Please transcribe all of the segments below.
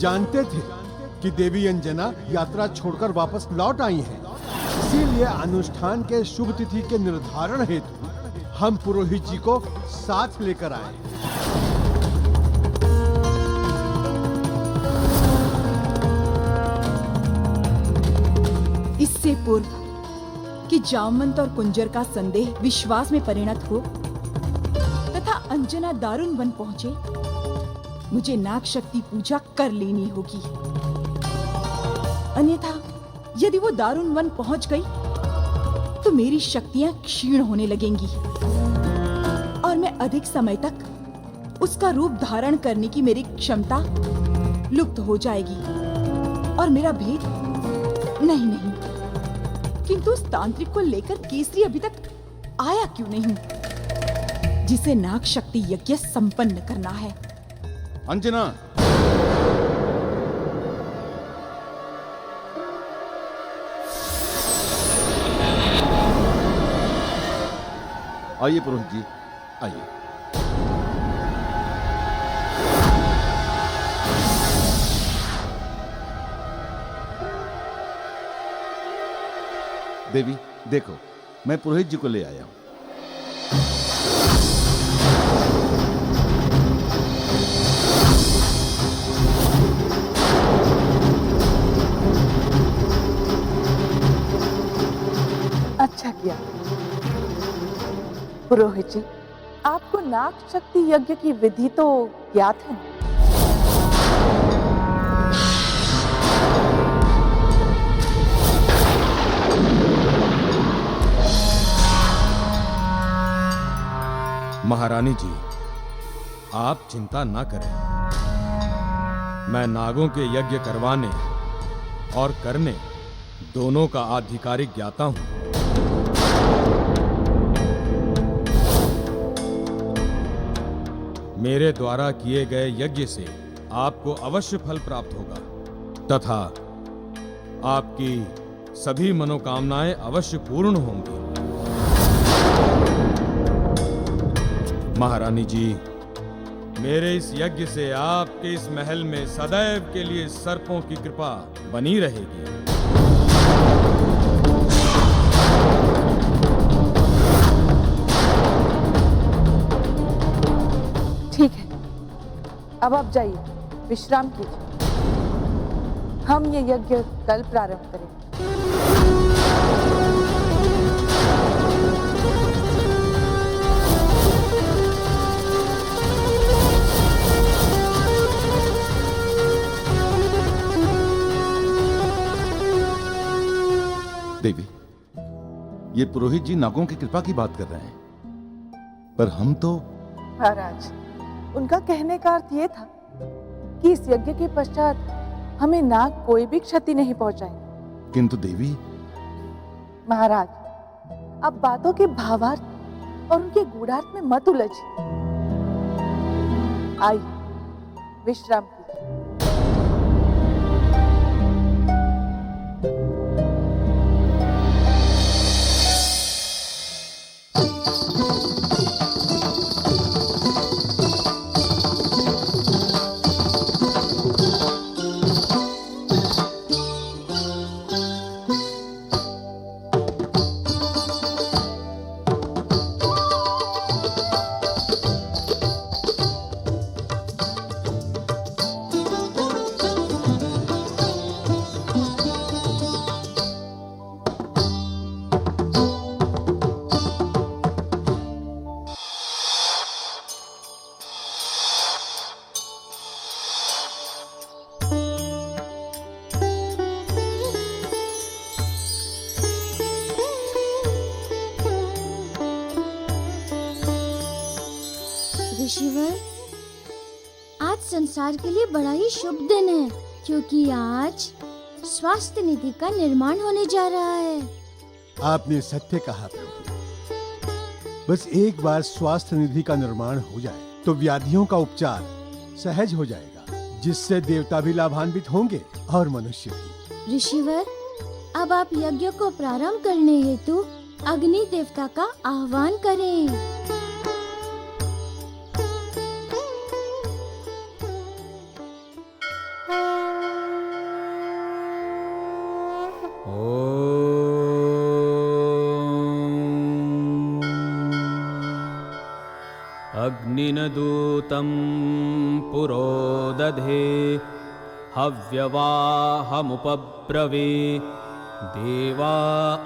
जानते थे कि देवी अंजना यात्रा छोड़कर वापस लौट आई हैं। इसीलिए अनुष्ठान के शुभ तिथि के निर्धारण हेतु हम पुरोहित जी को साथ लेकर आए। इससे पूर्व कि जामवंत और कुंजर का संदेह विश्वास में परिणत हो तथा अंजना दारुण वन पहुंचे, मुझे नाग शक्ति पूजा कर लेनी होगी। अन्यथा यदि वो दारुण वन पहुंच गई तो मेरी शक्तियां क्षीण होने लगेंगी और मैं अधिक समय तक उसका रूप धारण करने की मेरी क्षमता लुप्त हो जाएगी और मेरा भेद नहीं, किंतु उस तांत्रिक को लेकर केसरी अभी तक आया क्यों नहीं, जिसे नाग शक्ति यज्ञ संपन्न करना है। अंजना, आइए पुरोहित जी, आइए। देवी देखो, मैं पुरोहित जी को ले आया हूं। अच्छा किया पुरोहित जी, आपको नाग शक्ति यज्ञ की विधि तो ज्ञात है। महारानी जी, आप चिंता ना करें। मैं नागों के यज्ञ करवाने और करने दोनों का आधिकारिक ज्ञाता हूं। मेरे द्वारा किए गए यज्ञ से आपको अवश्य फल प्राप्त होगा तथा आपकी सभी मनोकामनाएं अवश्य पूर्ण होंगी। महारानी जी, मेरे इस यज्ञ से आपके इस महल में सदैव के लिए सर्पों की कृपा बनी रहेगी। ठीक है, अब आप जाइए, विश्राम कीजिए। हम ये यज्ञ कल प्रारंभ करेंगे। देवी, ये पुरोहित जी नागों की कृपा की बात कर रहे हैं, पर हम तो। महाराज, उनका कहने का अर्थ ये था कि इस यज्ञ के पश्चात हमें नाग कोई भी क्षति नहीं पहुंचाएंगे। किंतु देवी। महाराज, अब बातों के भावार्थ और उनके गूढ़ार्थ में मत उलझिए। आइए, विश्राम कीजिए। ऋषिवर, आज संसार के लिए बड़ा ही शुभ दिन है, क्योंकि आज स्वास्थ्य निधि का निर्माण होने जा रहा है। आपने सत्य कहा प्रभु। बस एक बार स्वास्थ्य निधि का निर्माण हो जाए तो व्याधियों का उपचार सहज हो जाएगा, जिससे देवता भी लाभान्वित होंगे और मनुष्य भी। ऋषिवर, अब आप यज्ञ को प्रारंभ करने हेतु अग्नि देवता का आह्वान करें। अग्निनदूतं पुरोदधे हव्यवाहमुपब्रवे देवा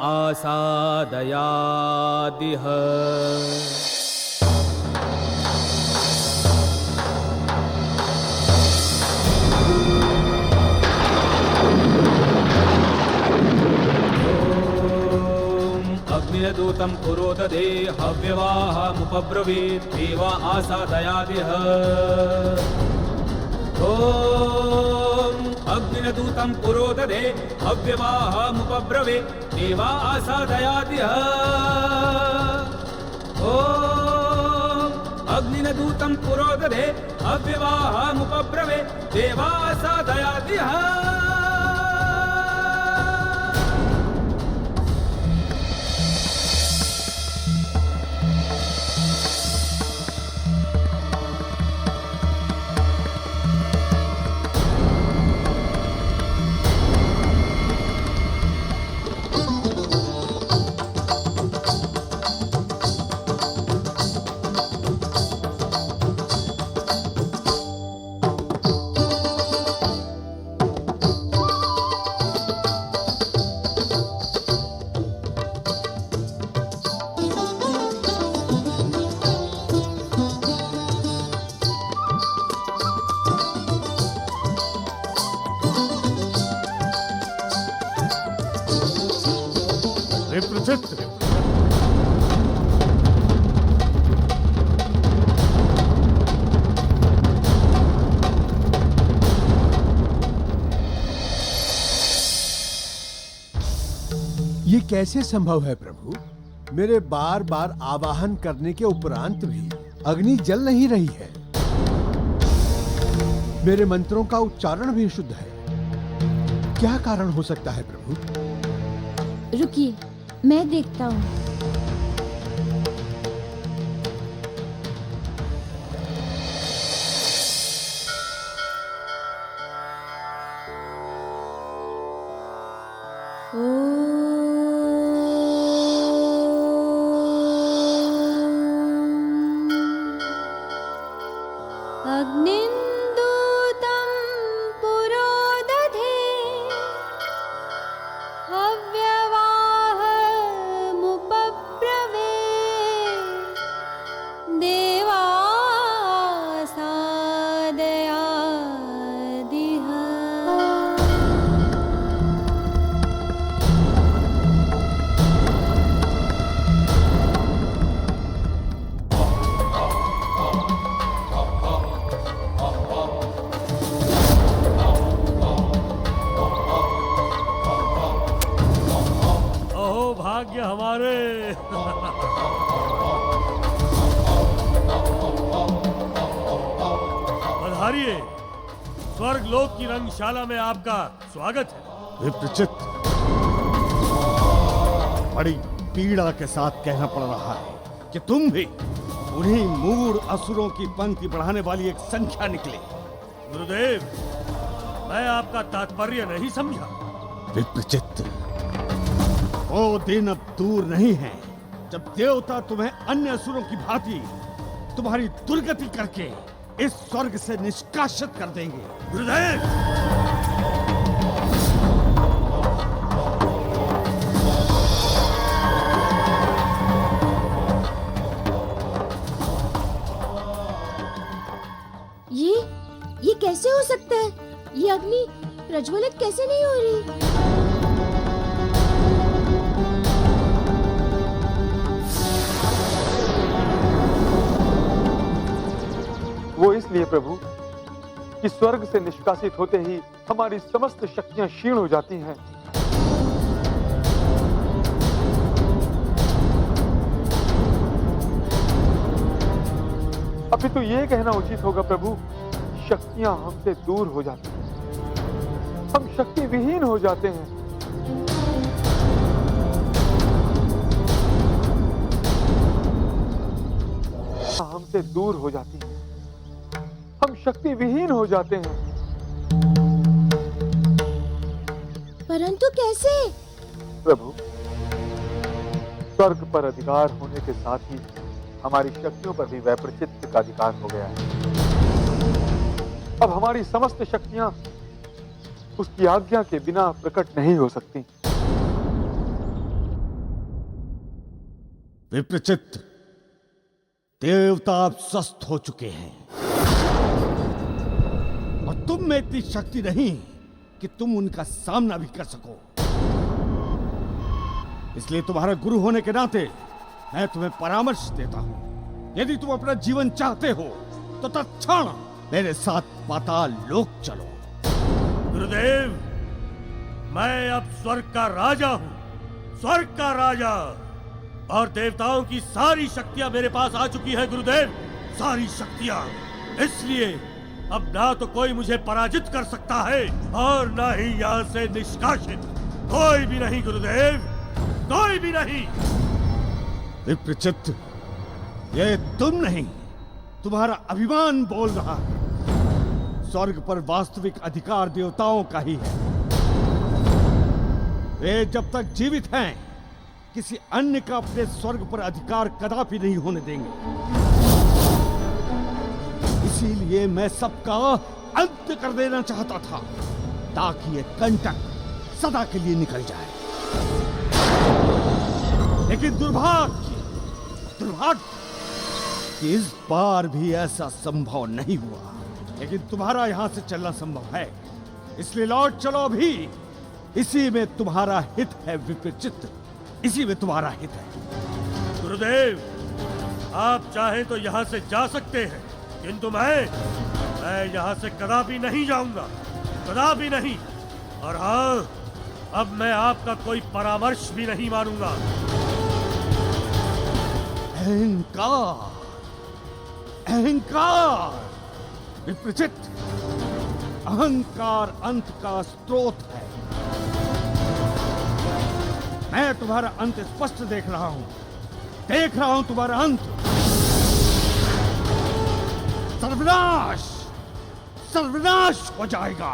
आसादयादिह। अग्निदूतं पुरोदधे हव्यवाहमुपब्रवीत् देवा आसादयादिह। ॐ अग्निदूतं पुरोदधे हव्यवाहमुपब्रवीत् देवा आसादयादिह। ॐ अग्निदूतं पुरोदधे हव्यवाहमुपब्रवीत् देवा आसादयादिह। विप्रचित्र, ये कैसे संभव है प्रभु? मेरे बार बार आवाहन करने के उपरांत भी अग्नि जल नहीं रही है। मेरे मंत्रों का उच्चारण भी शुद्ध है। क्या कारण हो सकता है प्रभु? रुकिए, मैं देखता हूँ। अग्निन्दूतं पुरोदधे हव्यवाहमुपब्रवे देवासादयादिह। अहो भाग्य हमारे। पधारिए, स्वर्ग लोक की रंगशाला में आपका स्वागत है। विप्रचित्र, बड़ी पीड़ा के साथ कहना पड़ रहा है कि तुम भी उन्हीं मूढ़ असुरों की पंक्ति बढ़ाने वाली एक संख्या निकले। गुरुदेव, मैं आपका तात्पर्य नहीं समझा। विप्रचित्र, वो दिन अब दूर नहीं है जब देवता तुम्हें अन्य असुरों की भांति तुम्हारी दुर्गति करके इस स्वर्ग से निष्कासित कर देंगे। गुरुदेव, ये कैसे हो सकता है? ये अग्नि प्रज्वलित कैसे नहीं हो रही? वो इसलिए प्रभु कि स्वर्ग से निष्कासित होते ही हमारी समस्त शक्तियां क्षीण हो जाती हैं। अभी तो ये कहना उचित होगा प्रभु, शक्तियां हमसे दूर हो जाती हैं, हम शक्ति विहीन हो जाते हैं। हमसे दूर हो जाती हैं, हम शक्ति विहीन हो जाते हैं। परंतु कैसे? प्रभु, स्वर्ग पर अधिकार होने के साथ ही हमारी शक्तियों पर भी वैप्रचित्त का अधिकार हो गया है। अब हमारी समस्त शक्तियां उसकी आज्ञा के बिना प्रकट नहीं हो सकती। विप्रचित्त, देवता अब स्वस्थ हो चुके हैं और तुम में इतनी शक्ति नहीं कि तुम उनका सामना भी कर सको। इसलिए तुम्हारा गुरु होने के नाते मैं तुम्हें परामर्श देता हूं। यदि तुम अपना जीवन चाहते हो तो तत्क्षण मेरे साथ पाताल लोक चलो। गुरुदेव, मैं अब स्वर्ग का राजा हूं, स्वर्ग का राजा, और देवताओं की सारी शक्तियां मेरे पास आ चुकी है गुरुदेव, सारी शक्तियां। इसलिए अब ना तो कोई मुझे पराजित कर सकता है और ना ही यहां से निष्कासित, कोई भी नहीं गुरुदेव, कोई भी नहीं। विप्रचित्त, ये तुम नहीं, तुम्हारा अभिमान बोल रहा है। स्वर्ग पर वास्तविक अधिकार देवताओं का ही है। वे जब तक जीवित हैं किसी अन्य का अपने स्वर्ग पर अधिकार कदापि नहीं होने देंगे। इसीलिए मैं सबका अंत कर देना चाहता था ताकि ये कंटक सदा के लिए निकल जाए। लेकिन दुर्भाग्य कि इस बार भी ऐसा संभव नहीं हुआ। लेकिन तुम्हारा यहां से चलना संभव है, इसलिए लौट चलो अभी। इसी में तुम्हारा हित है विप्रचित्त, इसी में तुम्हारा हित है। गुरुदेव, आप चाहे तो यहां से जा सकते हैं, किंतु मैं यहां से कदापि नहीं जाऊंगा, कदापि नहीं। और हाँ, अब मैं आपका कोई परामर्श भी नहीं मानूंगा। अहंकार, अहंकार, विप्रचित्त, अहंकार अंत का स्रोत है। मैं तुम्हारा अंत स्पष्ट देख रहा हूं तुम्हारा अंत। सर्वनाश, सर्वनाश हो जाएगा,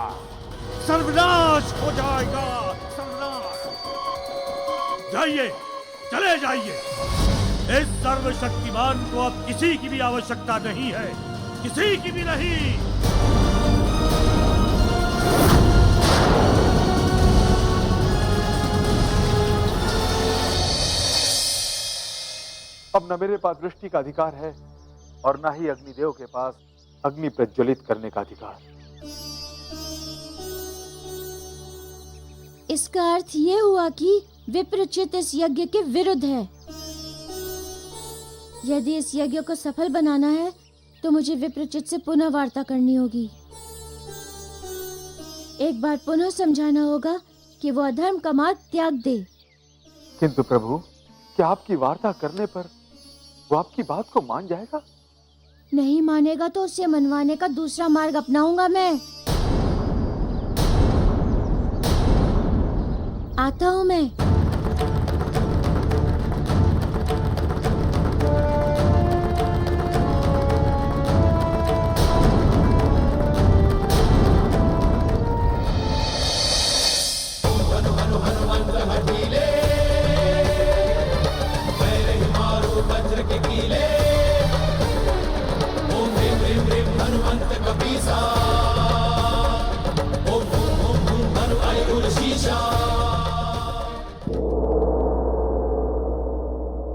सर्वनाश हो जाएगा, सर्वनाश। जाइए, चले जाइए। इस सर्वशक्तिमान को अब किसी की भी आवश्यकता नहीं है, किसी की भी नहीं। अब न मेरे पास दृष्टि का अधिकार है और न ही अग्निदेव के पास अग्नि प्रज्वलित करने का अधिकार। इसका अर्थ ये हुआ कि विप्रचित्त इस यज्ञ के विरुद्ध है। यदि इस यज्ञ को सफल बनाना है तो मुझे विप्रचित्त से पुनः वार्ता करनी होगी। एक बार पुनः समझाना होगा कि वो अधर्म का मार्ग त्याग दे। किंतु प्रभु, क्या आपकी वार्ता करने पर वो आपकी बात को मान जाएगा? नहीं मानेगा तो उसे मनवाने का दूसरा मार्ग अपनाऊंगा मैं। आता हूं मैं।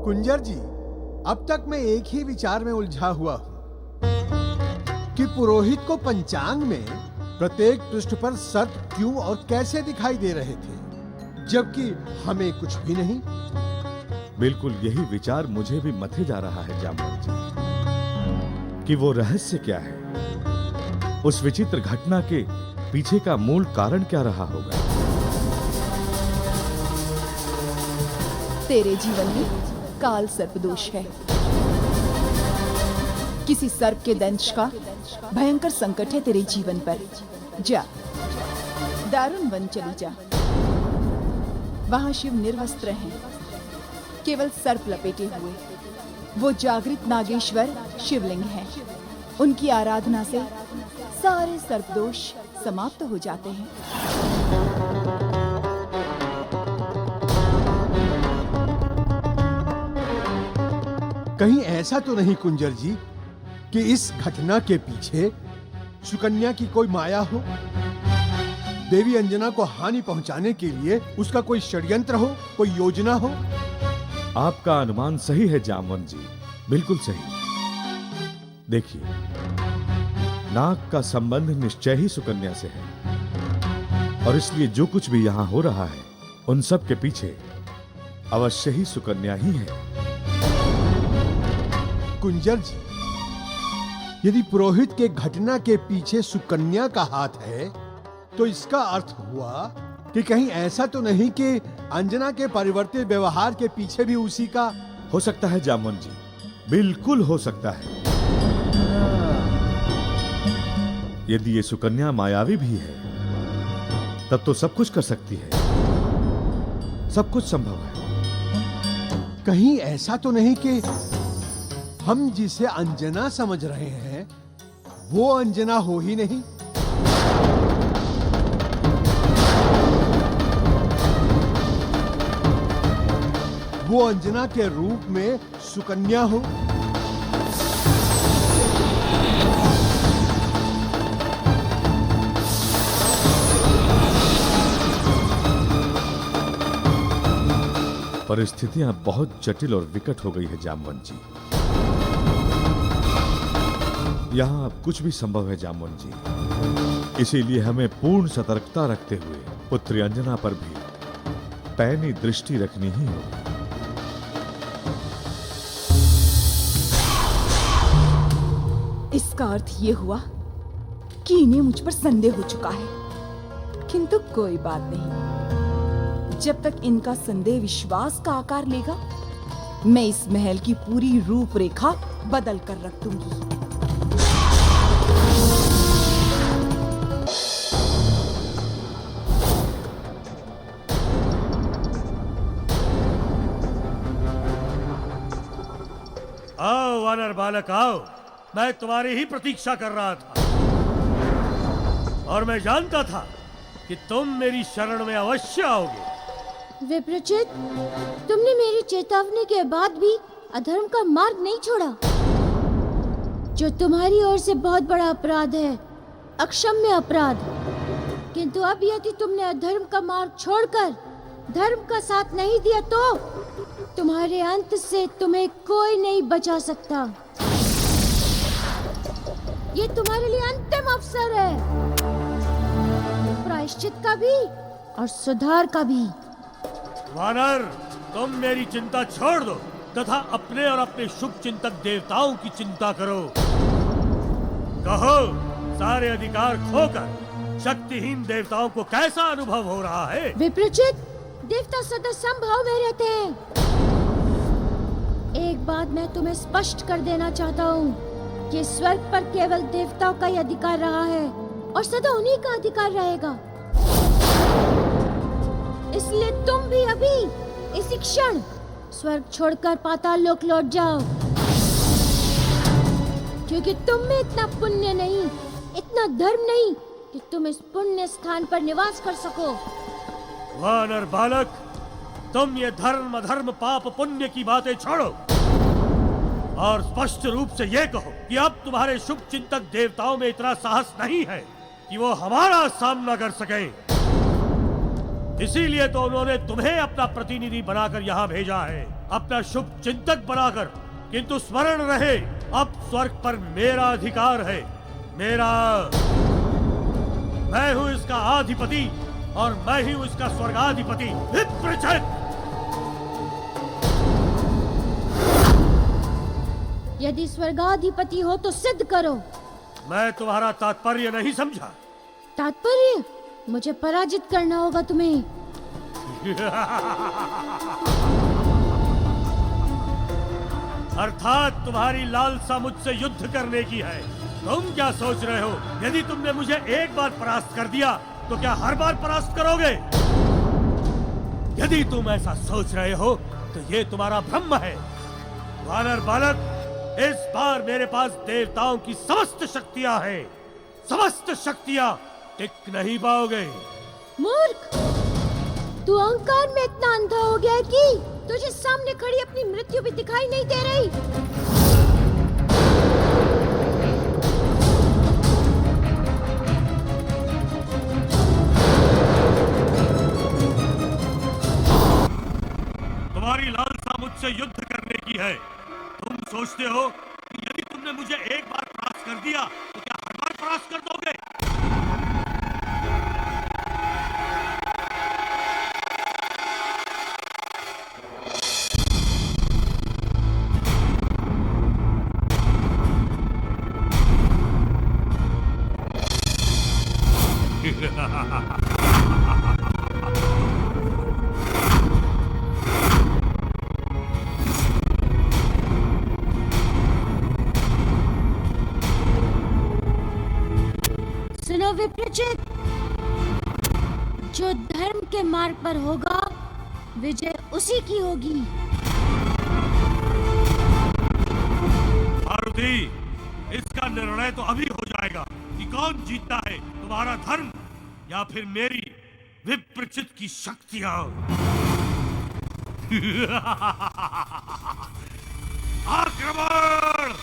कुंजर जी, अब तक मैं एक ही विचार में उलझा हुआ हूं कि पुरोहित को पंचांग में प्रत्येक पृष्ठ पर सर्प क्यों और कैसे दिखाई दे रहे थे, जबकि हमें कुछ भी नहीं। बिल्कुल यही विचार मुझे भी मथे जा रहा है जामवंत जी, कि वो रहस्य क्या है, उस विचित्र घटना के पीछे का मूल कारण क्या रहा होगा। तेरे जीवन में काल सर्प दोष है। किसी सर्प के दंश का भयंकर संकट है तेरे जीवन पर। जा, दारुण वन चली जा। वहां शिव निर्वस्त्र हैं, केवल सर्प लपेटे हुए। वो जागृत नागेश्वर शिवलिंग हैं। उनकी आराधना से सारे सर्प दोष समाप्त हो जाते हैं। कहीं ऐसा तो नहीं कुंजर जी कि इस घटना के पीछे सुकन्या की कोई माया हो, देवी अंजना को हानि पहुंचाने के लिए उसका कोई षड्यंत्र हो, कोई योजना हो? आपका अनुमान सही है जामवंत जी, बिल्कुल सही। देखिए, नाग का संबंध निश्चय ही सुकन्या से है और इसलिए जो कुछ भी यहां हो रहा है उन सब के पीछे अवश्य ही सुकन्या ही है। कुंजर जी, यदि पुरोहित के घटना के पीछे सुकन्या का हाथ है तो इसका अर्थ हुआ कि कहीं ऐसा तो नहीं कि अंजना के परिवर्तित व्यवहार के पीछे भी उसी का। हो सकता है जामवंत जी, बिल्कुल हो सकता है। यदि ये सुकन्या मायावी भी है तब तो सब कुछ कर सकती है, सब कुछ संभव है। कहीं ऐसा तो नहीं कि हम जिसे अंजना समझ रहे हैं वो अंजना हो ही नहीं? वो अंजना के रूप में सुकन्या हो? परिस्थितियां बहुत जटिल और विकट हो गई है जामवंत जी। यहां अब कुछ भी संभव है जामवंत जी, इसीलिए हमें पूर्ण सतर्कता रखते हुए पुत्री अंजना पर भी पैनी दृष्टि रखनी ही होगी। इसका अर्थ ये हुआ कि इन्हें मुझ पर संदेह हो चुका है, किंतु कोई बात नहीं। जब तक इनका संदेह विश्वास का आकार लेगा, मैं इस महल की पूरी रूपरेखा बदल कर रख दूंगी। आओ वानर बालक आओ, मैं तुम्हारी ही प्रतीक्षा कर रहा था और मैं जानता था कि तुम मेरी शरण में अवश्य आओगे। विप्रचित, तुमने मेरी चेतावनी के बाद भी अधर्म का मार्ग नहीं छोड़ा, जो तुम्हारी ओर से बहुत बड़ा अपराध है, अक्षम्य अपराध। किंतु अब यदि तुमने अधर्म का मार्ग छोड़कर धर्म का साथ नहीं दिया तो तुम्हारे अंत से तुम्हें कोई नहीं बचा सकता। ये तुम्हारे लिए अंतिम अवसर है, प्रायश्चित का भी और सुधार का भी। वानर, तुम मेरी चिंता छोड़ दो तथा अपने और अपने शुभ चिंतक देवताओं की चिंता करो। कहो, सारे अधिकार खोकर शक्तिहीन देवताओं को कैसा अनुभव हो रहा है? विप्रचित, देवता सदा समभाव में रहते हैं। एक बात मैं तुम्हें स्पष्ट कर देना चाहता हूँ कि स्वर्ग पर केवल देवताओं का ही अधिकार रहा है और सदा उन्हीं का अधिकार रहेगा। इसलिए तुम भी अभी इसी क्षण स्वर्ग छोड़कर पाताल लोक लौट जाओ, क्योंकि तुम में इतना पुण्य नहीं, इतना धर्म नहीं कि तुम इस पुण्य स्थान पर निवास कर सको। वानर बालक, तुम ये धर्म अधर्म पाप पुण्य की बातें छोड़ो और स्पष्ट रूप से ये कहो कि अब तुम्हारे शुभ चिंतक देवताओं में इतना साहस नहीं है कि वो हमारा सामना कर सकें। इसीलिए तो उन्होंने तुम्हें अपना प्रतिनिधि बनाकर यहाँ भेजा है, अपना शुभ चिंतक बनाकर। किंतु स्मरण रहे, अब स्वर्ग पर मेरा अधिकार है, मेरा। मैं हूँ इसका अधिपति और मैं ही हूँ इसका स्वर्गाधिपति। विप्रचित! यदि स्वर्गाधिपति हो तो सिद्ध करो। मैं तुम्हारा तात्पर्य नहीं समझा। तात्पर्य? मुझे पराजित करना होगा तुम्हें। अर्थात तुम्हारी लालसा मुझसे युद्ध करने की है। तुम क्या सोच रहे हो, यदि तुमने मुझे एक बार परास्त कर दिया तो क्या हर बार परास्त करोगे? यदि तुम ऐसा सोच रहे हो तो ये तुम्हारा भ्रम है। वानर बालक, इस बार मेरे पास देवताओं की समस्त शक्तियां हैं। समस्त शक्तियां टिक नहीं पाओगे। मूर्ख, तू अहंकार में इतना अंधा हो गया है कि तुझे सामने खड़ी अपनी मृत्यु भी दिखाई नहीं दे रही। तुम्हारी लालसा मुझसे युद्ध करने की है। तुम सोचते हो कि यदि तुमने मुझे एक बार परास्त कर दिया तो क्या हर बार परास्त कर दोगे? सुनो विप्रचित, जो धर्म के मार्ग पर होगा विजय उसी की होगी। मारुति, इसका निर्णय तो अभी हो जाएगा कि कौन जीतता है, तुम्हारा धर्म या फिर मेरी विप्रचित की शक्तियां। आक्रमण!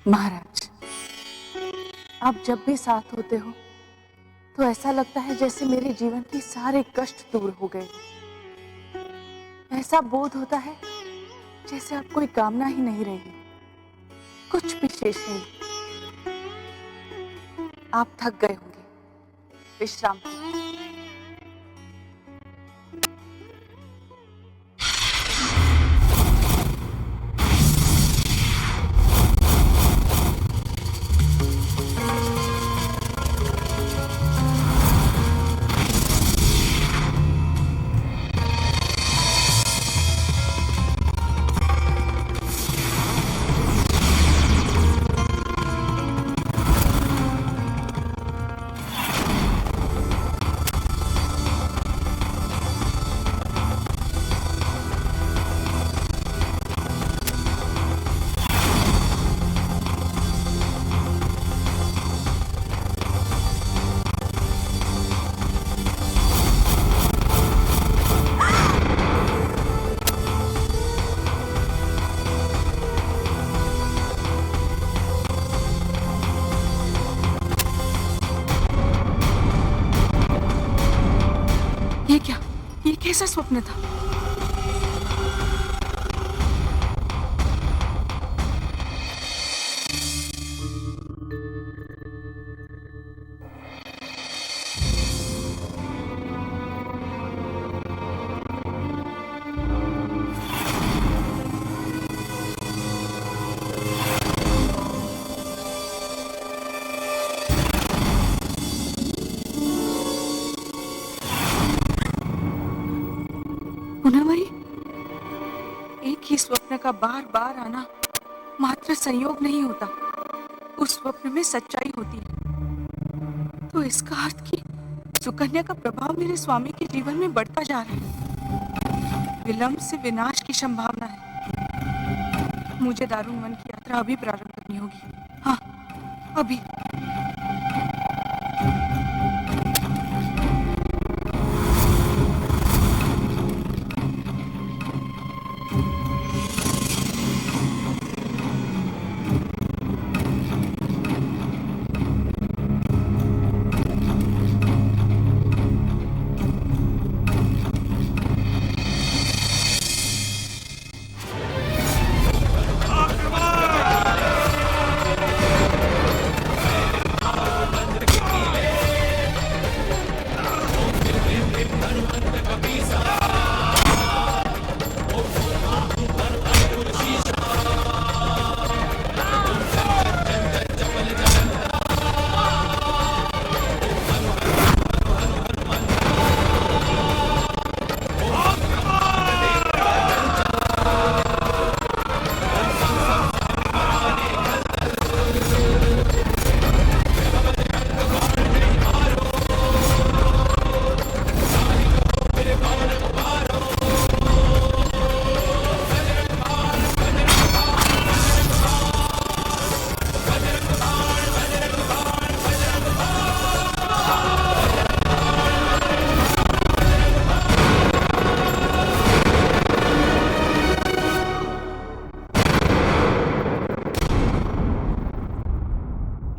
महाराज, आप जब भी साथ होते हो तो ऐसा लगता है जैसे मेरे जीवन के सारे कष्ट दूर हो गए। ऐसा बोध होता है जैसे अब कोई कामना ही नहीं रही, कुछ भी शेष नहीं। आप थक गए होंगे, विश्राम करें। ये कैसा स्वप्न था? पुनः वही एक ही स्वप्न का बार बार आना मात्र संयोग नहीं होता, उस स्वप्न में सच्चाई होती है। तो इसका अर्थ कि सुकन्या का प्रभाव मेरे स्वामी के जीवन में बढ़ता जा रहा है। विलंब से विनाश की संभावना है। मुझे दारुण वन की यात्रा अभी प्रारंभ करनी होगी। हाँ, अभी।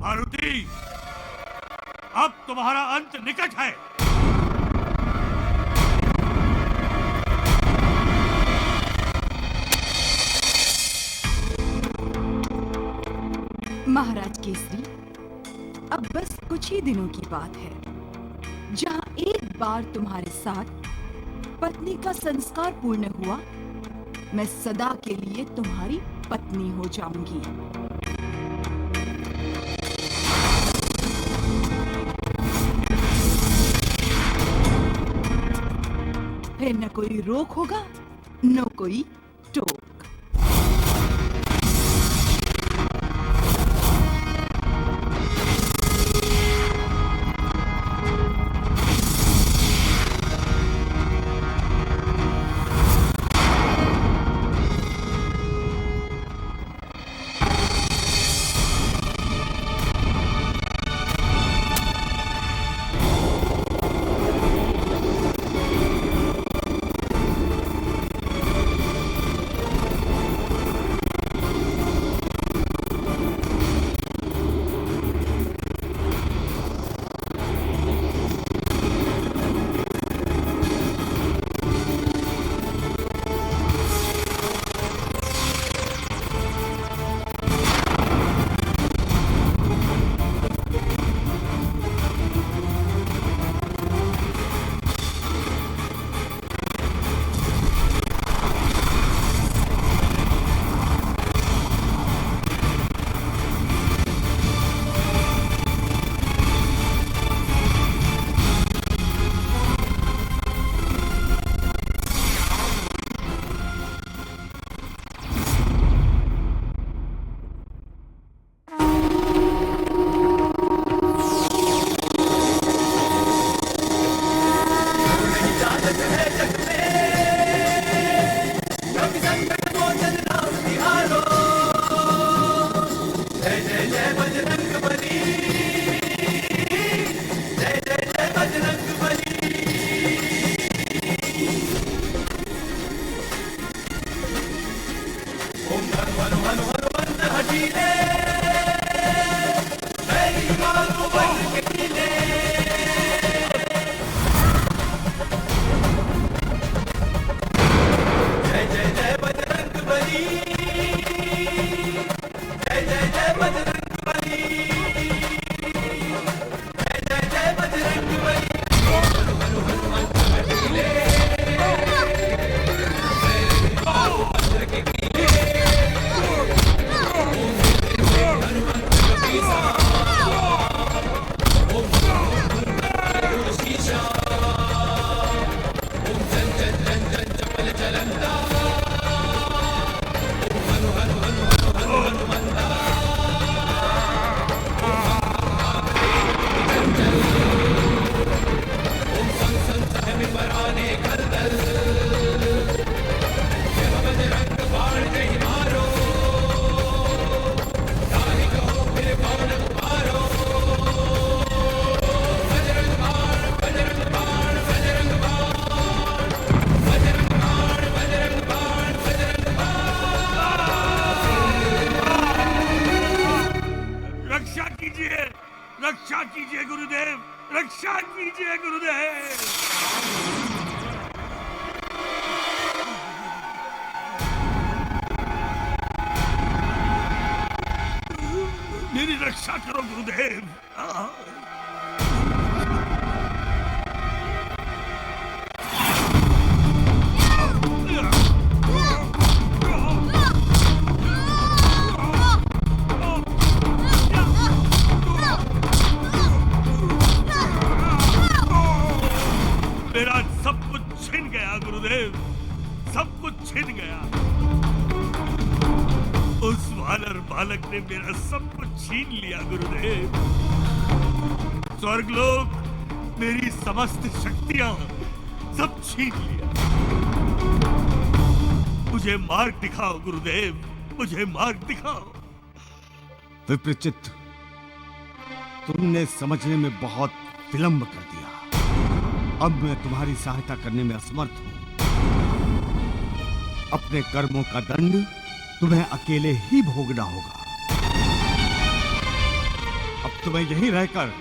मारुति, अब तुम्हारा अंत निकट है। महाराज केसरी, अब बस कुछ ही दिनों की बात है जहां एक बार तुम्हारे साथ पत्नी का संस्कार पूर्ण हुआ, मैं सदा के लिए तुम्हारी पत्नी हो जाऊंगी। फिर न कोई रोक होगा, न कोई टोक। रक्षा कीजिए गुरुदेव, रक्षा कीजिए गुरुदेव। मेरी रक्षा करो गुरुदेव। मेरा सब कुछ छिन गया गुरुदेव, सब कुछ छिन गया। उस वानर बालक ने मेरा सब कुछ छीन लिया गुरुदेव। स्वर्गलोक, मेरी समस्त शक्तियां सब छीन लिया। मुझे मार्ग दिखाओ गुरुदेव, मुझे मार्ग दिखाओ। विप्रचित्त, तुमने समझने में बहुत विलंब कर दिया। अब मैं तुम्हारी सहायता करने में असमर्थ हूं। अपने कर्मों का दंड तुम्हें अकेले ही भोगना होगा। अब तुम्हें यहीं रहकर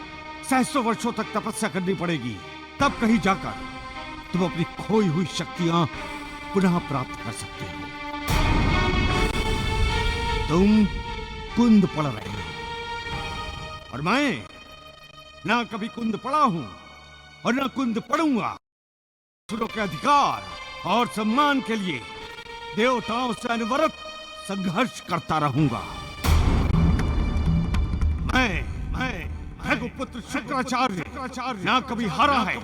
सहस्रों वर्षों तक तपस्या करनी पड़ेगी। तब कहीं जाकर तुम अपनी खोई हुई शक्तियां पुनः प्राप्त कर सकते हो। तुम कुंद पढ़ रहे हो और मैं ना कभी कुंद पढ़ा हूं और ना कुंद पढ़ूंगा। असुरों के अधिकार और सम्मान के लिए देवताओं से अनवरत संघर्ष करता रहूंगा। मैं रघुपुत्र शुक्राचार्य ना कभी हारा है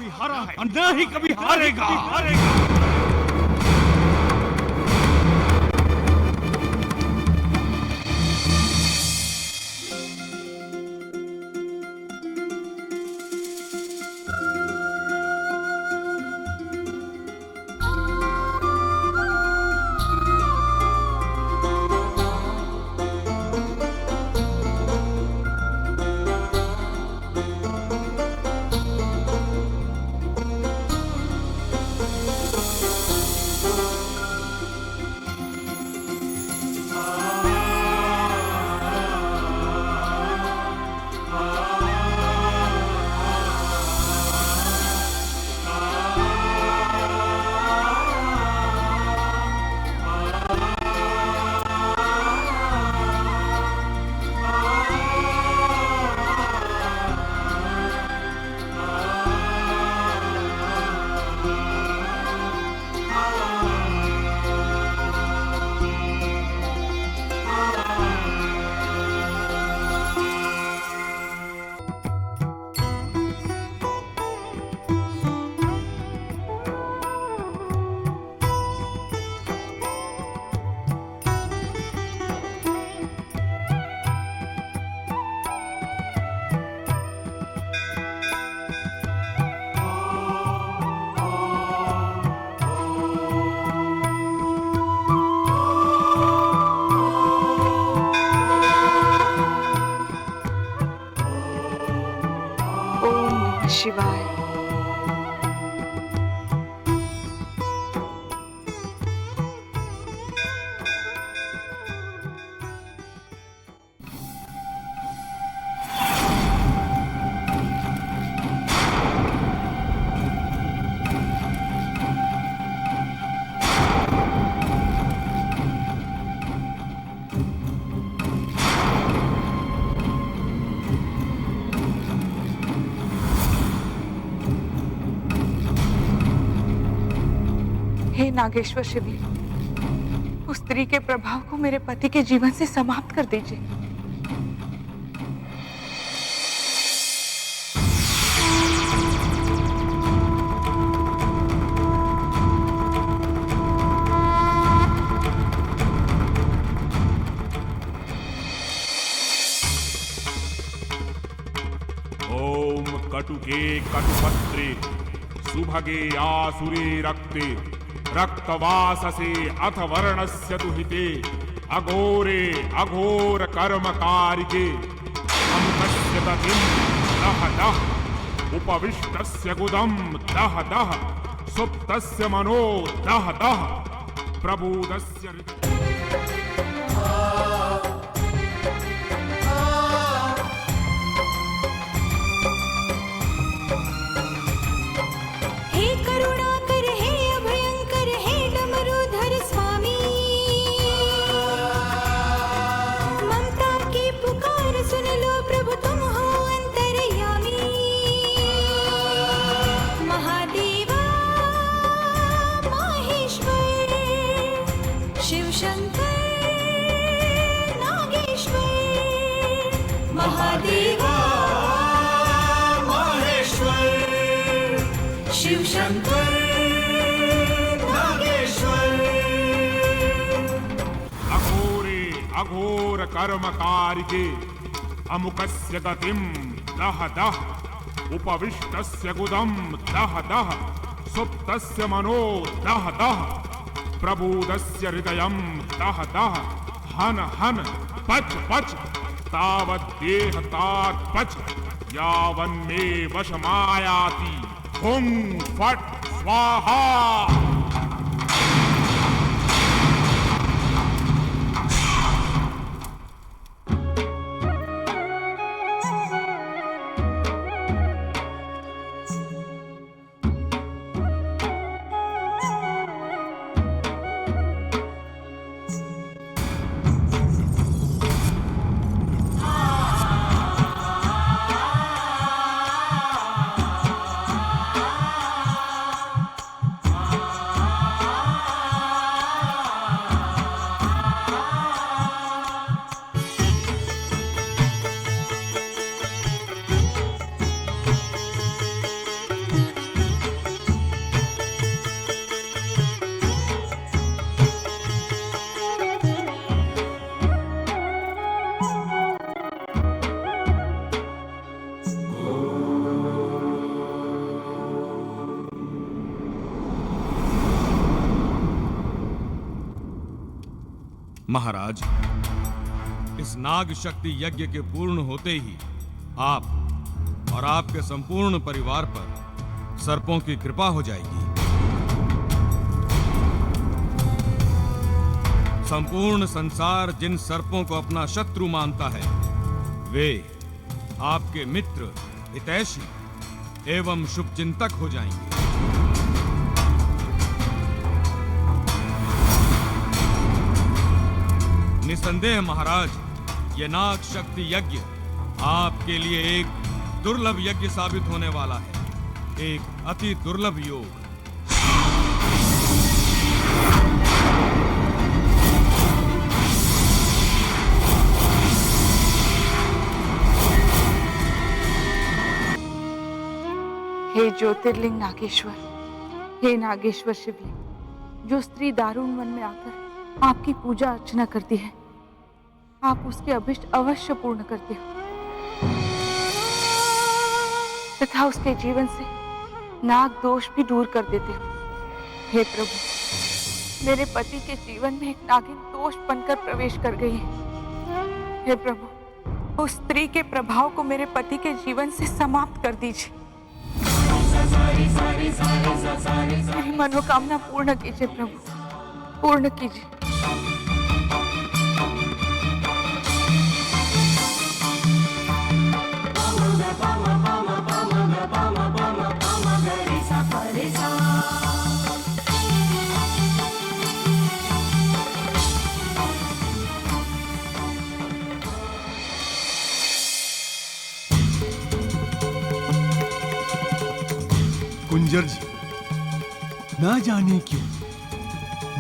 और ना ही कभी हारेगा। शिवाय। हे नागेश्वर शिवलिंग, उस स्त्री के प्रभाव को मेरे पति के जीवन से समाप्त कर दीजिए। ओम कटुके कटुपत्रे सुभगे आसुरे रक्ते रक्तवाससे अथ वर्णस्य दुहिते अघोरे अघोर कर्मकारिके अमुकस्य दतिं दह दह उपविष्टस्य गुदं दह दह सुप्तस्य मनो दह दह प्रबुदस्य शिव शंकर नागेश्वर। अघोरे अघोर कर्मकारिके अमुकस्य गतिं दह दह उपविष्टस्य गुदं दह दह सुप्तस्य मनो दह दह प्रबुदस्य हृदयं दह दह हन हन पच पच तावत् देह तात पच यावन्मे वशमायाति हुं फट स्वाहा। महाराज, इस नाग शक्ति यज्ञ के पूर्ण होते ही आप और आपके संपूर्ण परिवार पर सर्पों की कृपा हो जाएगी। संपूर्ण संसार जिन सर्पों को अपना शत्रु मानता है, वे आपके मित्र, हितैषी एवं शुभचिंतक हो जाएंगे। निसंदेह महाराज, ये नाग शक्ति यज्ञ आपके लिए एक दुर्लभ यज्ञ साबित होने वाला है, एक अति दुर्लभ योग। हे ज्योतिर्लिंग नागेश्वर, हे नागेश्वर शिवलिंग, जो स्त्री दारुण वन में आकर आपकी पूजा अर्चना करती है, आप उसके अभिष्ट अवश्य पूर्ण करते हो तथा उसके जीवन से नाग दोष भी दूर कर देते हो। हे प्रभु, मेरे पति के जीवन में एक नागिन दोष बनकर प्रवेश कर गई है। हे प्रभु, उस स्त्री के प्रभाव को मेरे पति के जीवन से समाप्त कर दीजिए। मेरी मनोकामना पूर्ण कीजिए प्रभु, पूर्ण कीजिए। कुंजर जी, ना जाने क्यों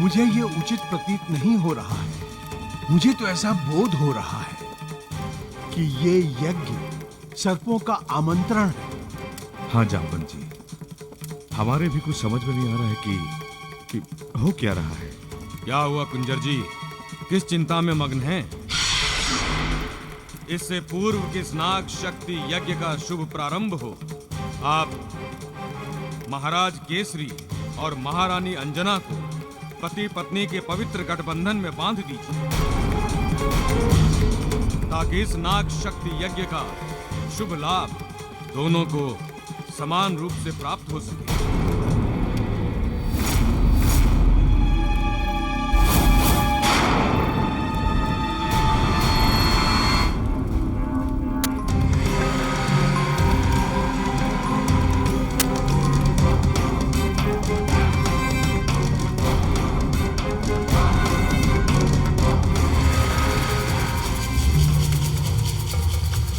मुझे ये उचित प्रतीत नहीं हो रहा है। मुझे तो ऐसा बोध हो रहा है कि ये यज्ञ सर्पों का आमंत्रण है। हाँ जामवंत जी, हमारे भी कुछ समझ में नहीं आ रहा है कि हो क्या रहा है। क्या हुआ कुंजर जी, किस चिंता में मग्न हैं? इससे पूर्व कि इस नाग शक्ति यज्ञ का शुभ प्रारंभ हो, आप महाराज केसरी और महारानी अंजना को पति पत्नी के पवित्र गठबंधन में बांध दीजिए, ताकि इस नाग शक्ति यज्ञ का शुभ लाभ दोनों को समान रूप से प्राप्त हो सके।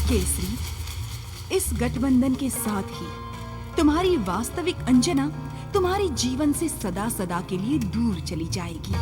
केसरी, इस गठबंधन के साथ ही तुम्हारी वास्तविक अंजना तुम्हारे जीवन से सदा सदा के लिए दूर चली जाएगी।